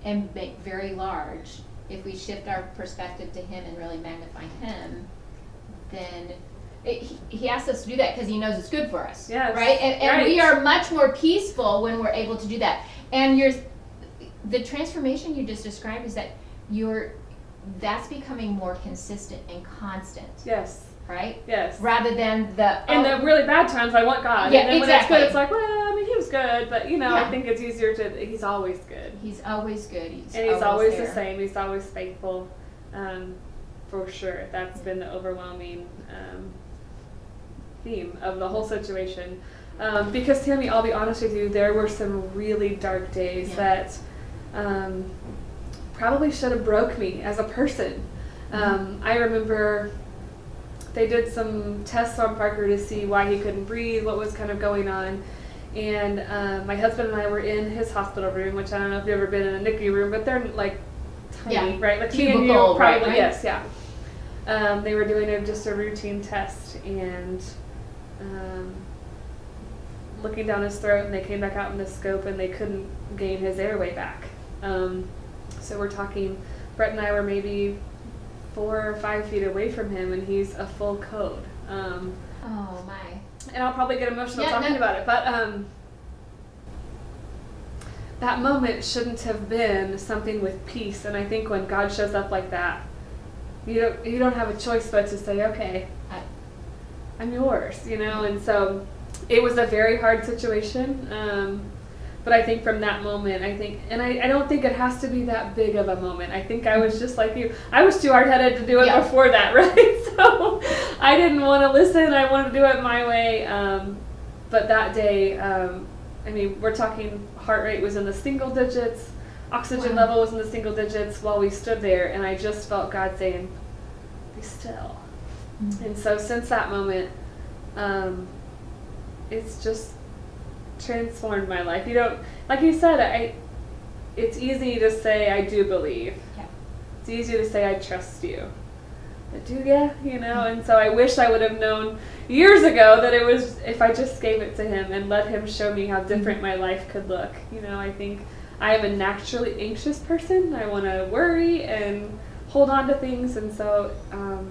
and make very large, if we shift our perspective to Him and really magnify Him, then He asks us to do that because He knows it's good for us. Yes. Right? And we are much more peaceful when we're able to do that. And the transformation you just described is that that's becoming more consistent and constant. Yes. Right? Yes. Rather than in the really bad times, I want God. Yeah, and then exactly. when it's good, it's like, He was good, but I think it's easier He's always good. He's always good. He's always the same. He's always faithful. For sure. That's been the overwhelming theme of the whole situation. Because, Tammy, I'll be honest with you, there were some really dark days that probably should have broke me as a person. I remember they did some tests on Parker to see why he couldn't breathe, what was kind of going on. And my husband and I were in his hospital room, which I don't know if you've ever been in a NICU room, but they're like tiny, right? Like me and you, probably, right? Yes, yeah. They were doing just a routine test and looking down his throat, and they came back out in the scope and they couldn't gain his airway back. So we're talking, Brett and I were maybe 4 or 5 feet away from him, and he's a full code. Oh my. And I'll probably get emotional talking about it, but that moment shouldn't have been something with peace. And I think when God shows up like that, you don't have a choice but to say, okay, I'm yours, And so it was a very hard situation. But I think from that moment, I don't think it has to be that big of a moment. I think I was just like you. I was too hard-headed to do it before that, right? So I didn't want to listen. I wanted to do it my way. But that day, I mean, we're talking heart rate was in the single digits, oxygen level was in the single digits while we stood there, and I just felt God saying, be still. And so since that moment, it's just transformed my life. You know, like you said, it's easy to say I do believe. Yeah. It's easy to say I trust you. But do ya? You know, and so I wish I would have known years ago that it was if I just gave it to him and let him show me how different my life could look. You know, I think I am a naturally anxious person. I want to worry and hold on to things, and so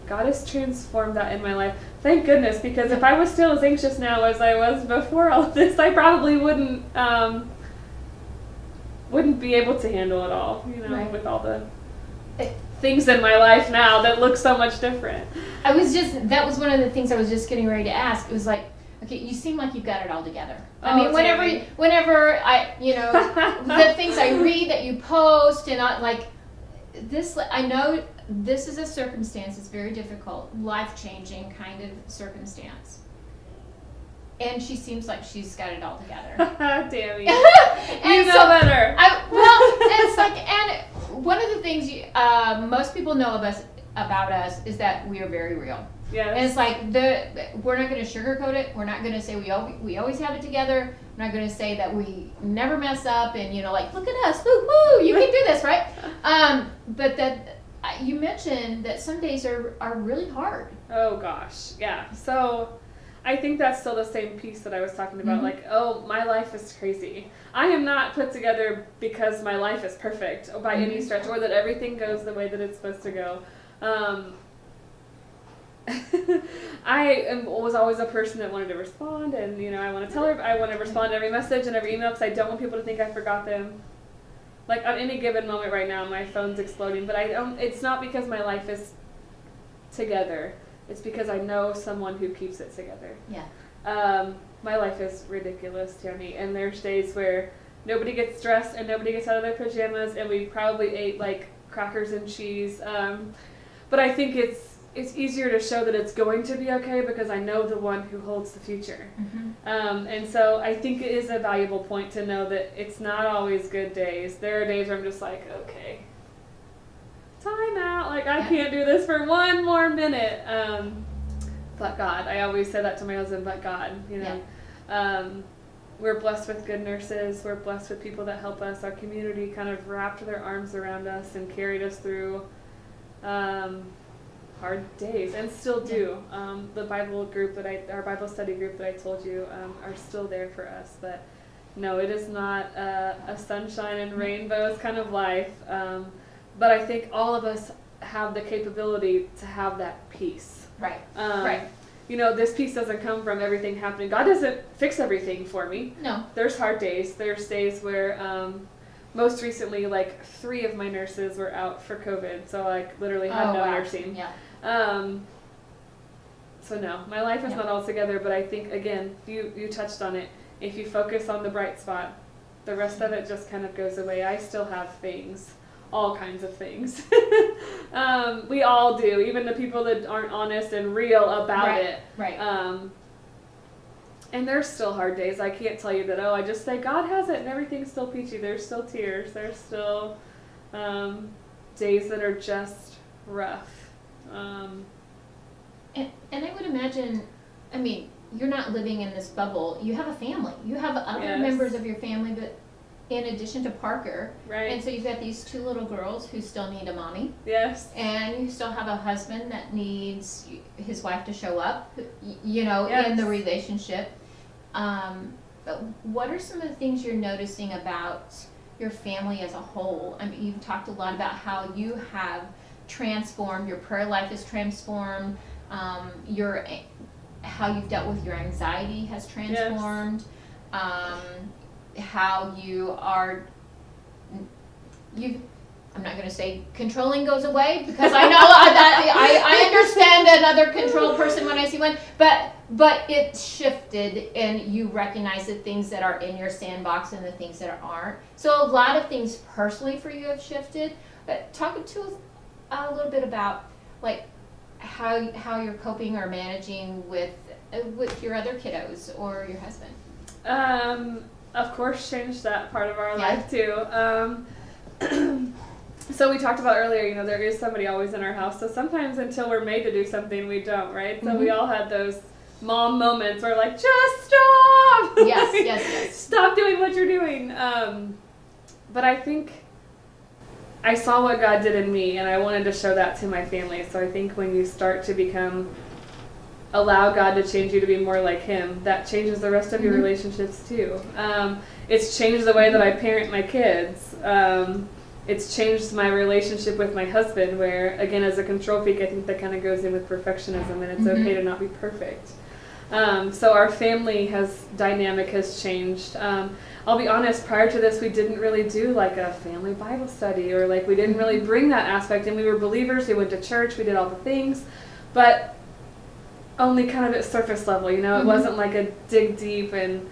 God has transformed that in my life. Thank goodness, because if I was still as anxious now as I was before all of this, I probably wouldn't be able to handle it all, you know, with all the things in my life now that look so much different. That was one of the things I was just getting ready to ask. It was like, okay, you seem like you've got it all together. I mean, whenever I, you know, the things I read that you post, and I know this is a circumstance. It's very difficult, life-changing kind of circumstance. And she seems like she's got it all together. Tammy, you know better. It's like, and one of the things most people know about us is that we are very real. Yes. And it's like we're not going to sugarcoat it. We're not going to say we always have it together. We're not going to say that we never mess up and, you know, like, look at us, woo woo, you can do this, right? But that you mentioned that some days are really hard. Oh gosh, yeah. So I think that's still the same piece that I was talking about. Mm-hmm. Like, oh, my life is crazy. I am not put together because my life is perfect by any stretch, or that everything goes the way that it's supposed to go. I was always a person that wanted to respond, and, you know, I want to respond to every message and every email because I don't want people to think I forgot them. Like, on any given moment right now, my phone's exploding, but it's not because my life is together. It's because I know someone who keeps it together. Yeah. My life is ridiculous, Tammy, and there's days where nobody gets dressed and nobody gets out of their pajamas, and we probably ate, like, crackers and cheese. But I think it's easier to show that it's going to be okay because I know the one who holds the future. Mm-hmm. And so I think it is a valuable point to know that it's not always good days. There are days where I'm just like, okay, time out. Like, I can't do this for one more minute. But God. I always say that to my husband, but God, you know. Yeah. We're blessed with good nurses. We're blessed with people that help us. Our community kind of wrapped their arms around us and carried us through hard days, and still do. The Bible group our Bible study group that I told you are still there for us. But no, it is not a sunshine and rainbows kind of life. But I think all of us have the capability to have that peace. Right. Right. You know, this peace doesn't come from everything happening. God doesn't fix everything for me. No. There's hard days. There's days where, most recently, like 3 of my nurses were out for COVID, so I literally had no nursing. Yeah. So no, my life is not all together, but I think, again, you touched on it. If you focus on the bright spot, the rest of it just kind of goes away. I still have things. All kinds of things. We all do, even the people that aren't honest and real about it. Right. And there's still hard days. I can't tell you that, I just say God has it and everything's still peachy. There's still tears. There's still days that are just rough. And I would imagine, I mean, you're not living in this bubble. You have a family. You have other members of your family, but in addition to Parker. Right. And so you've got these 2 little girls who still need a mommy. Yes. And you still have a husband that needs his wife to show up, you know, in the relationship. But what are some of the things you're noticing about your family as a whole? I mean, you've talked a lot about how you have transformed, your prayer life is transformed, how you've dealt with your anxiety has transformed. How I'm not going to say controlling goes away, because I know that I understand another control person when I see one, but it shifted, and you recognize the things that are in your sandbox and the things that aren't. So a lot of things personally for you have shifted. But talk to us a little bit about, like, how you're coping or managing with your other kiddos or your husband. of course, changed that part of our life too. So we talked about earlier, you know, there is somebody always in our house. So sometimes until we're made to do something, we don't, right? So we all had those mom moments where like, just stop! Yes, yes. Stop doing what you're doing. But I think I saw what God did in me, and I wanted to show that to my family. So I think when you start to allow God to change you to be more like Him, that changes the rest of your relationships too. It's changed the way that I parent my kids. It's changed my relationship with my husband, where, again, as a control freak, I think that kind of goes in with perfectionism, and it's okay to not be perfect. So our family dynamic has changed. I'll be honest, prior to this, we didn't really do like a family Bible study, or like we didn't really bring that aspect, and we were believers, we went to church, we did all the things, but only kind of at surface level, you know, it wasn't like a dig deep, and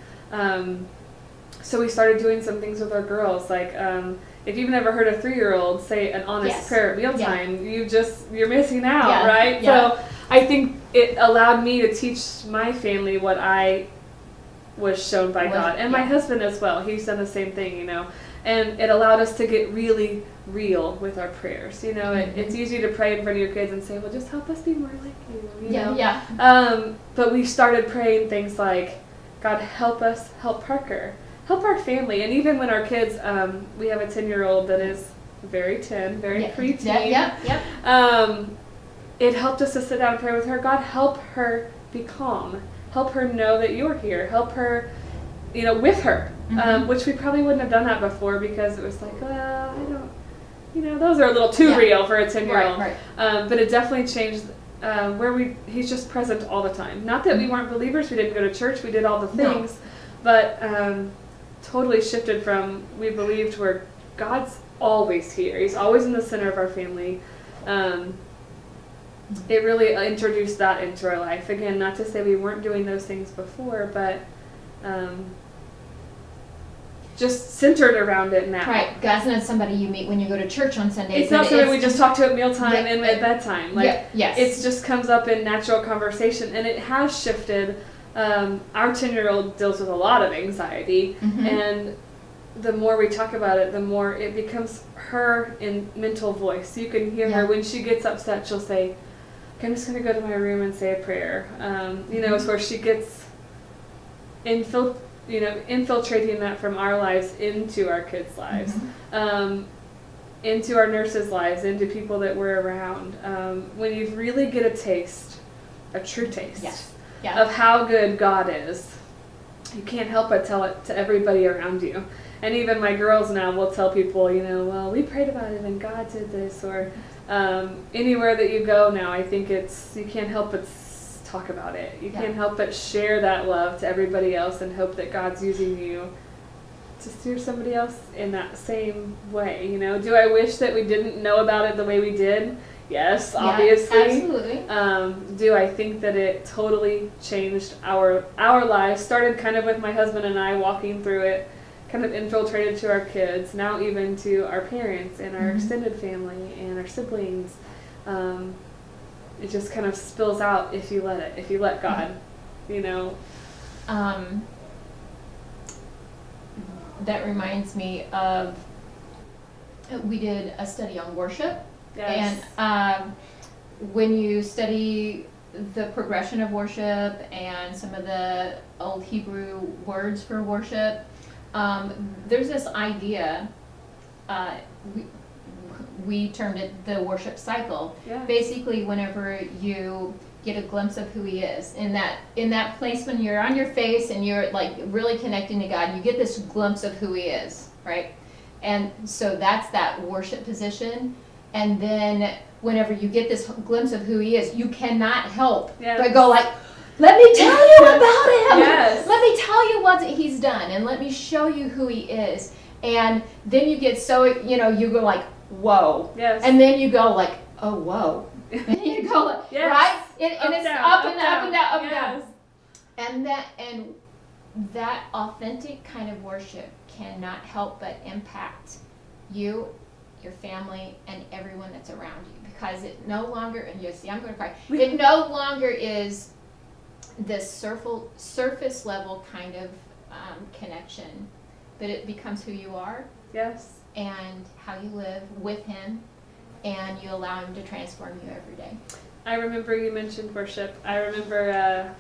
so we started doing some things with our girls, like if you've never heard a 3-year-old say an honest prayer at mealtime, you're missing out, right? So I think it allowed me to teach my family what I was shown by God, and my husband as well. He's done the same thing, you know, and it allowed us to get really real with our prayers. You know, it's easy to pray in front of your kids and say, well, just help us be more like you, you know? But we started praying things like, God, help us, help Parker, help our family. And even when our kids, we have a 10-year-old that is very preteen. It helped us to sit down and pray with her. God, help her be calm. Help her know that you're here. Help her, you know, with her, which we probably wouldn't have done that before, because it was like, well, I don't, you know, those are a little too real for a 10-year-old. Right. But it definitely changed where he's just present all the time. Not that we weren't believers, we didn't go to church, we did all the things, but totally shifted from we believed where God's always here. He's always in the center of our family. It really introduced that into our life. Again, not to say we weren't doing those things before, but just centered around it now. Right. God's not somebody you meet when you go to church on Sundays. It's not somebody we just talk to at mealtime and at bedtime. Like, yes. It just comes up in natural conversation, and it has shifted. Our 10-year-old deals with a lot of anxiety, and the more we talk about it, the more it becomes her in mental voice. You can hear her when she gets upset. She'll say, I'm just going to go to my room and say a prayer. You know, it's where she gets infiltrating that from our lives into our kids' lives, into our nurses' lives, into people that we're around. When you really get a taste, a true taste of how good God is, you can't help but tell it to everybody around you. And even my girls now will tell people, you know, well, we prayed about it and God did this, or anywhere that you go now, I think you can't help but talk about it. You can't help but share that love to everybody else and hope that God's using you to steer somebody else in that same way. You know, do I wish that we didn't know about it the way we did? Yes, obviously. Absolutely. Do I think that it totally changed our lives? Started kind of with my husband and I walking through it, kind of infiltrated to our kids, now even to our parents and our extended family and our siblings. It just kind of spills out if you let it, if you let God, you know. That reminds me of, we did a study on worship. Yes. And when you study the progression of worship and some of the old Hebrew words for worship, there's this idea, we termed it the worship cycle. Basically, whenever you get a glimpse of who He is, in that place when you're on your face and you're like really connecting to God, you get this glimpse of who He is, right? And so that's that worship position. And then whenever you get this glimpse of who He is, you cannot help but go like, let me tell you about Him. Let me tell you what He's done, and let me show you who He is. And then you get so, you know, you go like, whoa. And then you go like, oh, whoa. And then you go like, right? And it's up and down. And that authentic kind of worship cannot help but impact you, your family, and everyone that's around you, because it no longer, and you see, I'm going to cry, it no longer is this surface level kind of connection, but it becomes who you are. Yes. And how you live with Him, and you allow Him to transform you every day. I remember you mentioned worship. I remember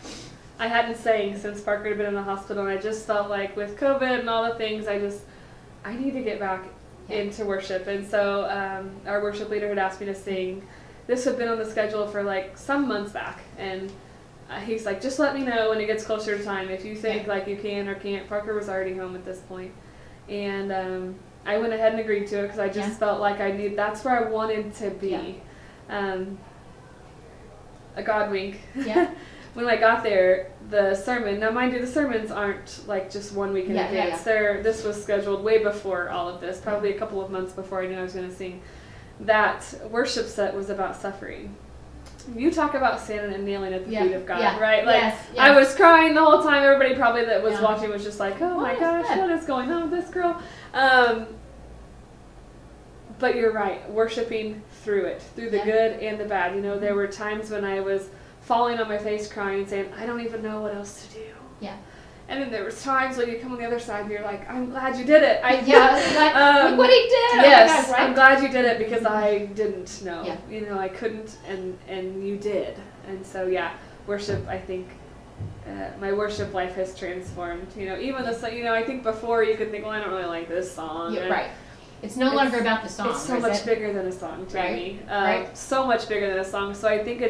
I hadn't sang since Parker had been in the hospital, and I just felt like with COVID and all the things, I need to get back into worship. And so our worship leader had asked me to sing. This had been on the schedule for like some months back, and he's like, just let me know when it gets closer to time if you think like you can or can't. Parker was already home at this point, and I went ahead and agreed to it because I just felt like that's where I wanted to be. A God wink. Yeah. When I got there, the sermon, now mind you, the sermons aren't like just 1 week in advance. This was scheduled way before all of this, probably a couple of months before I knew I was going to sing. That worship set was about suffering. You talk about standing and kneeling at the feet of God, right? Like, I was crying the whole time. Everybody probably that was watching was just like, oh my gosh, what is going on with this girl? But you're right, worshiping through it, through the good and the bad. You know, there were times when I was falling on my face crying and saying, I don't even know what else to do. Yeah. And then there was times when you come on the other side and you're like, I'm glad you did it. Look what he did. Yes, oh my God, right? I'm glad you did it because I didn't know. Yeah. You know, I couldn't, and you did. And so, worship, I think, my worship life has transformed. You know, even I think before you could think, well, I don't really like this song. Yeah, right. It's no longer about the song. It's so much bigger than a song to me. So much bigger than a song. So I think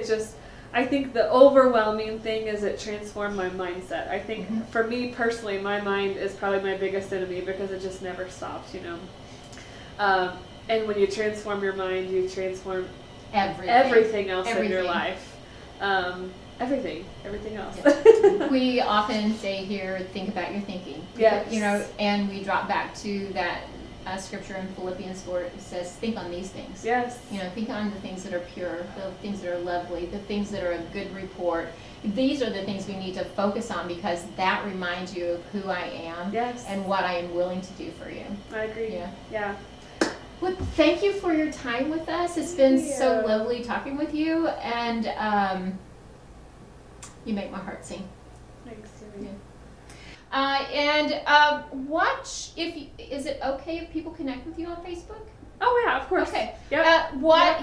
I think the overwhelming thing is it transformed my mindset. I think for me personally, my mind is probably my biggest enemy because it just never stops, you know. And when you transform your mind, you transform everything else in your life. Everything else. Yeah. We often say here, think about your thinking. Yes. You know, and we drop back to that scripture in Philippians 4. It says, think on these things. Yes. You know, think on the things that are pure, the things that are lovely, the things that are a good report. These are the things we need to focus on because that reminds you of who I am and what I am willing to do for you. I agree. Yeah. Well, thank you for your time with us. It's been so lovely talking with you, and you make my heart sing. Thanks, Julie. Watch is it okay if people connect with you on Facebook? Oh yeah, of course. Okay. Yep.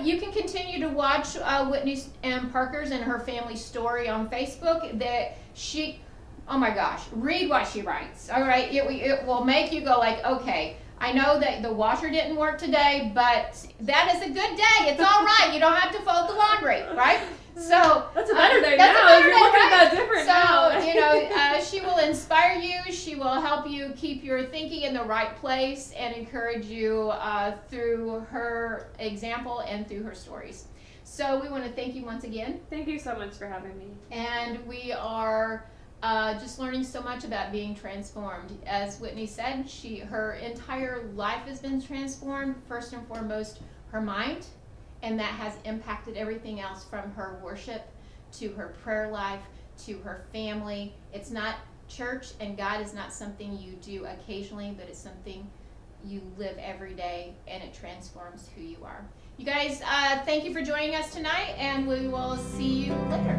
You can continue to watch Whitney's and Parker's and her family story on Facebook. Oh my gosh, read what she writes. All right, it will make you go like, okay, I know that the washer didn't work today, but that is a good day. It's all right. You don't have to fold the laundry, right? So that's a better day now. You're looking at that different now. So, you know, she will inspire you. She will help you keep your thinking in the right place and encourage you through her example and through her stories. So we want to thank you once again. Thank you so much for having me. And we are just learning so much about being transformed. As Whitney said, her entire life has been transformed. First and foremost, her mind. And that has impacted everything else from her worship to her prayer life to her family. It's not church and God is not something you do occasionally, but it's something you live every day, and it transforms who you are. You guys, thank you for joining us tonight, and we will see you later.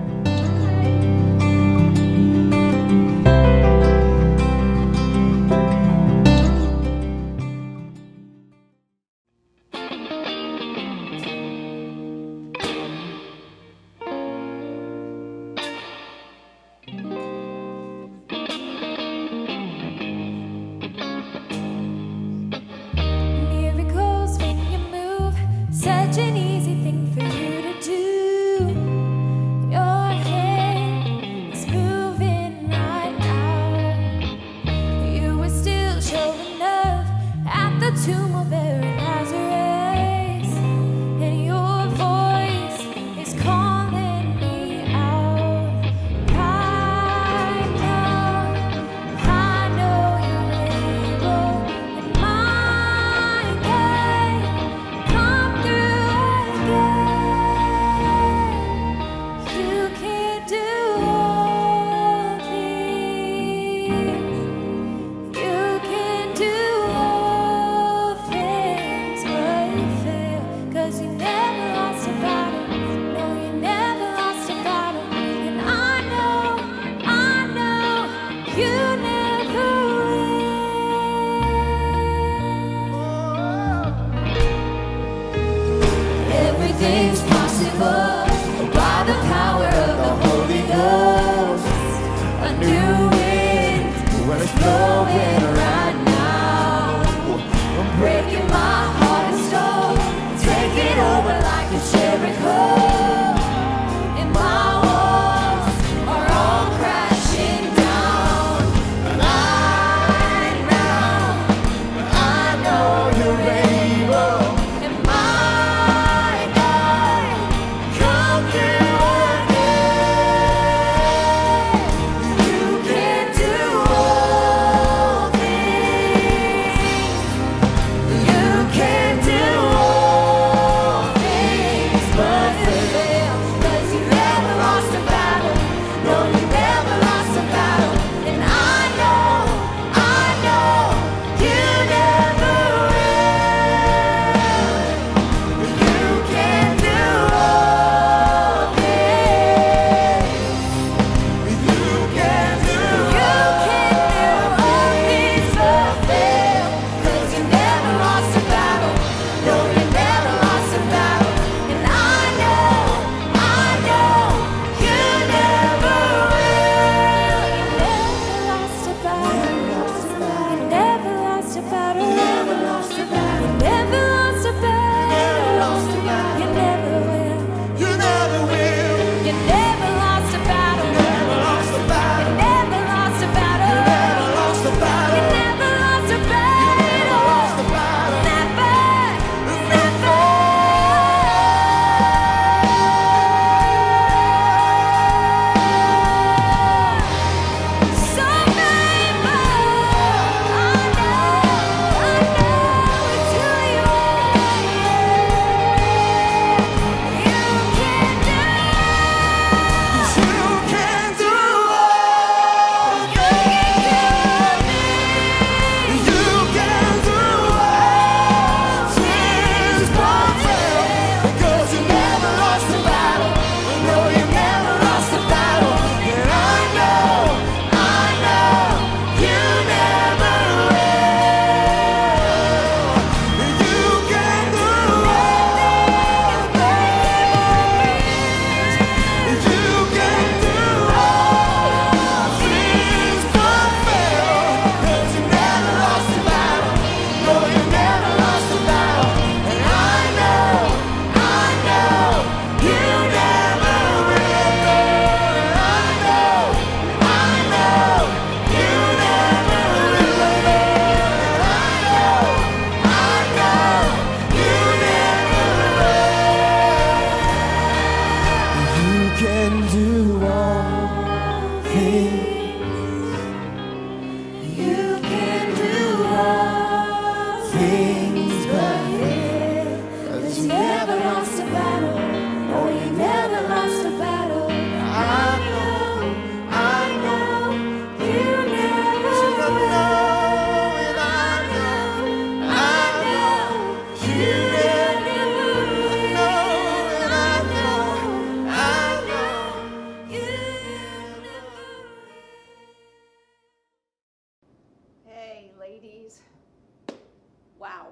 Such an easy thing for you to do. Your hand You can do all things but fail. 'Cause you never lost a battle. No, you never lost a battle. I know, you never know, and I know, you never know, and I know, you never. Hey, ladies. Wow.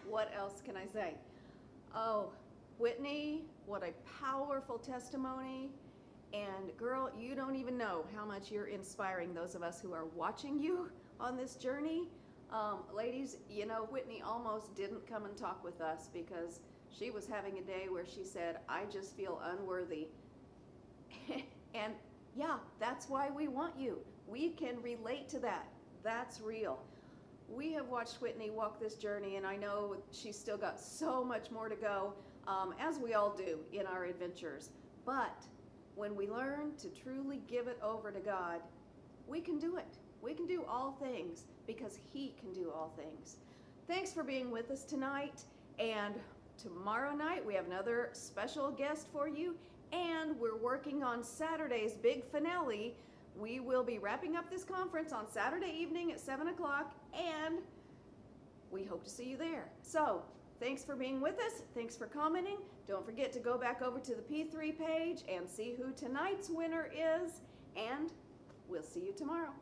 What else can I say? Oh, Whitney, what a powerful testimony. And girl, you don't even know how much you're inspiring those of us who are watching you on this journey. Ladies, you know, Whitney almost didn't come and talk with us because she was having a day where she said, I just feel unworthy. And yeah, that's why we want you. We can relate to that. That's real. We have watched Whitney walk this journey, and I know she's still got so much more to go, as we all do in our adventures. But when we learn to truly give it over to God, we can do it. We can do all things because He can do all things. Thanks for being with us tonight. And tomorrow night we have another special guest for you. And we're working on Saturday's big finale. We will be wrapping up this conference on Saturday evening at 7 o'clock. And we hope to see you there. So thanks for being with us. Thanks for commenting. Don't forget to go back over to the P3 page and see who tonight's winner is. And we'll see you tomorrow.